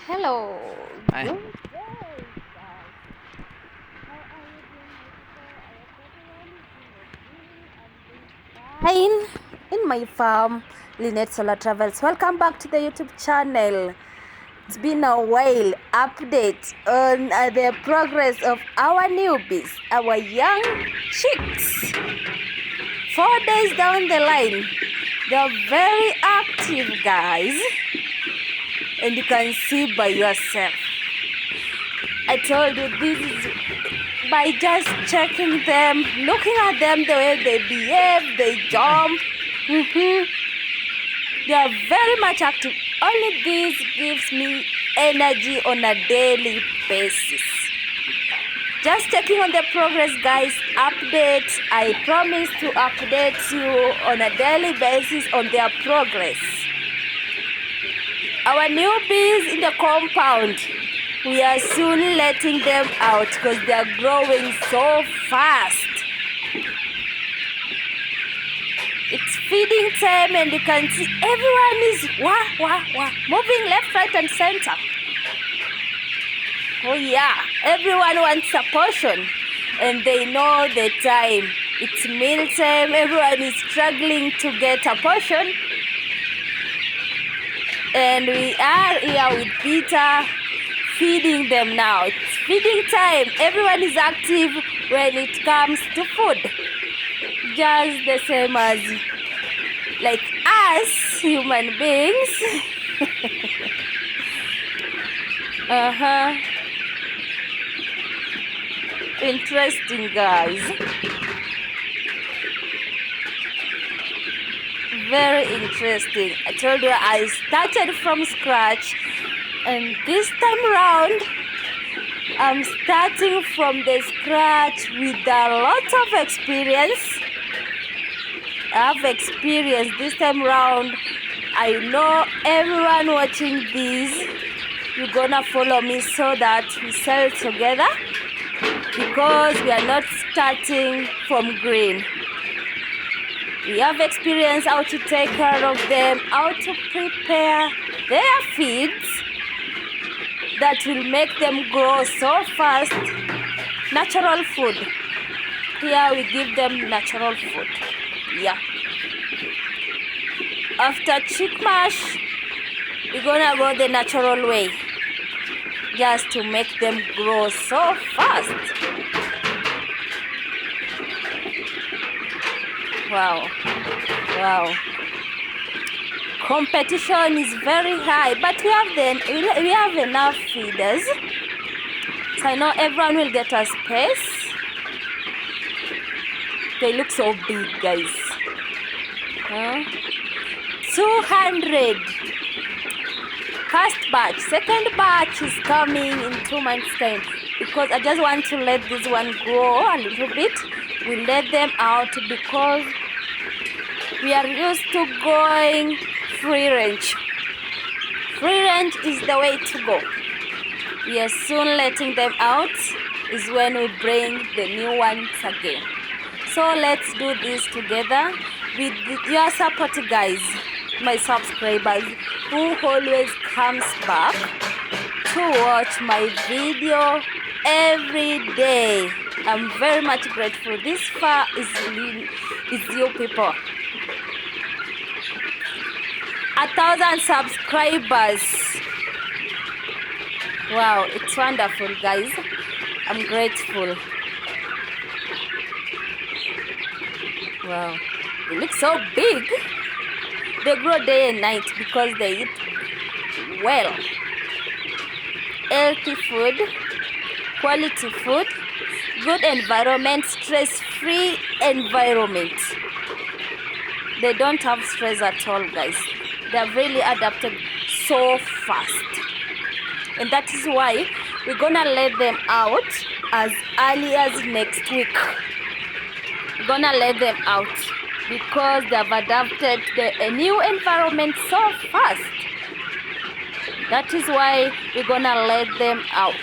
Hello, Hi. good day, guys. How are you doing, my people? I hope everyone is doing fine in my farm, Lynette Solar Travels. Welcome back to the YouTube channel. It's been a while. Update on the progress of our newbies, our young chicks. 4 days down the line, they're very active, guys, and you can see by yourself. I told you this is by just checking them, looking at them, the way they behave, they jump. They are very much active. Only this gives me energy on a daily basis. Just checking on the progress, guys. Updates. I promise to update you on a daily basis on their progress. Our newbies in the compound, we are soon letting them out because they are growing so fast. It's feeding time and you can see everyone is moving left, right and center. Oh yeah, everyone wants a portion and they know the time. It's meal time, everyone is struggling to get a portion. And we are here with Peter feeding them now. It's feeding time. Everyone is active when it comes to food. Just the same as like us human beings. Interesting, guys. Very interesting. I told you I started from scratch, and this time around I'm starting from the scratch with a lot of experience. I've experienced this time around. I know everyone watching this, you're gonna follow me so that we sell together, because we are not starting from green. We have experience how to take care of them, how to prepare their feeds that will make them grow so fast. Natural food. Here we give them natural food. Yeah. After chick mash, we're gonna go the natural way, just to make them grow so fast. Wow. Competition is very high, but we have enough feeders, so I know everyone will get a space. They look so big, guys. 200. First batch. Second batch is coming in 2 months' time, because I just want to let this one grow a little bit. We let them out because we are used to going free range. Free range is the way to go. We are soon letting them out, is when we bring the new ones again. So let's do this together with your support, guys, my subscribers who always comes back to watch my video every day. I'm very much grateful. This far is you people. 1,000 subscribers. Wow, it's wonderful, guys. I'm grateful. Wow, they look so big. They grow day and night because they eat well. Healthy food, quality food, good environment, stress-free environment. They don't have stress at all, guys. They are really adapted so fast. And that is why we're gonna let them out as early as next week. We're gonna let them out because they have adapted the new environment so fast. That is why we're gonna let them out.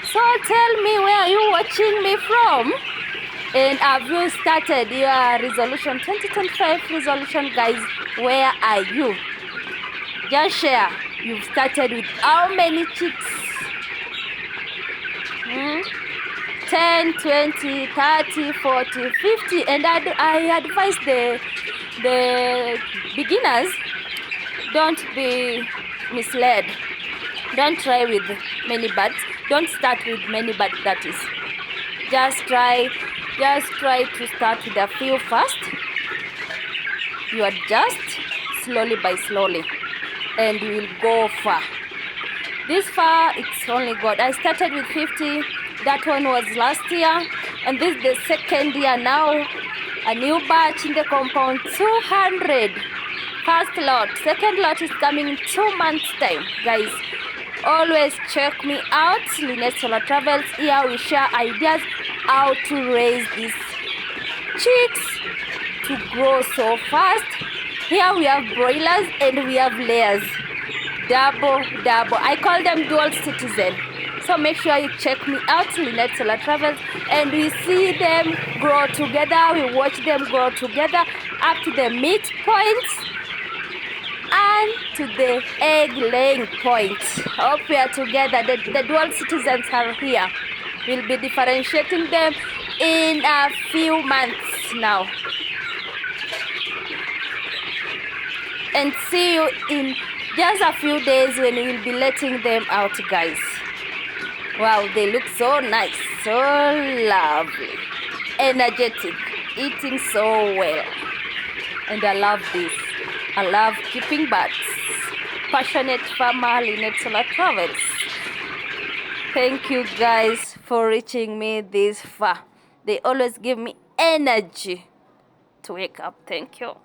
So tell me, where are you watching me from? And have you started your resolution 2025 resolution, guys? Where are you? Just share. You've started with how many chicks? 10, 20, 30, 40, 50. And I advise the beginners, don't be misled. Don't try with many birds. Don't start with many birds, that is. Just try to start with a few first. You adjust slowly by slowly, and you will go far. This far, it's only God. I started with 50. That one was last year, and this is the second year now. A new batch in the compound, 200. First lot. Second lot is coming in 2 months' time, guys. Always check me out, Lynette Solar Travels. Here we share ideas how to raise these chicks to grow so fast. Here we have broilers and we have layers. Double. I call them dual citizen. So make sure you check me out, Lynette Solar Travels, and we see them grow together. We watch them grow together up to the meat points and to the egg laying point. Hope we are together. The dual citizens are here. We'll be differentiating them in a few months now. And see you in just a few days when we'll be letting them out, guys. Wow, they look so nice, so lovely, energetic, eating so well. And I love this. I love keeping birds. Passionate farmer, Lynette Solar Travels. Thank you guys for reaching me this far. They always give me energy to wake up. Thank you.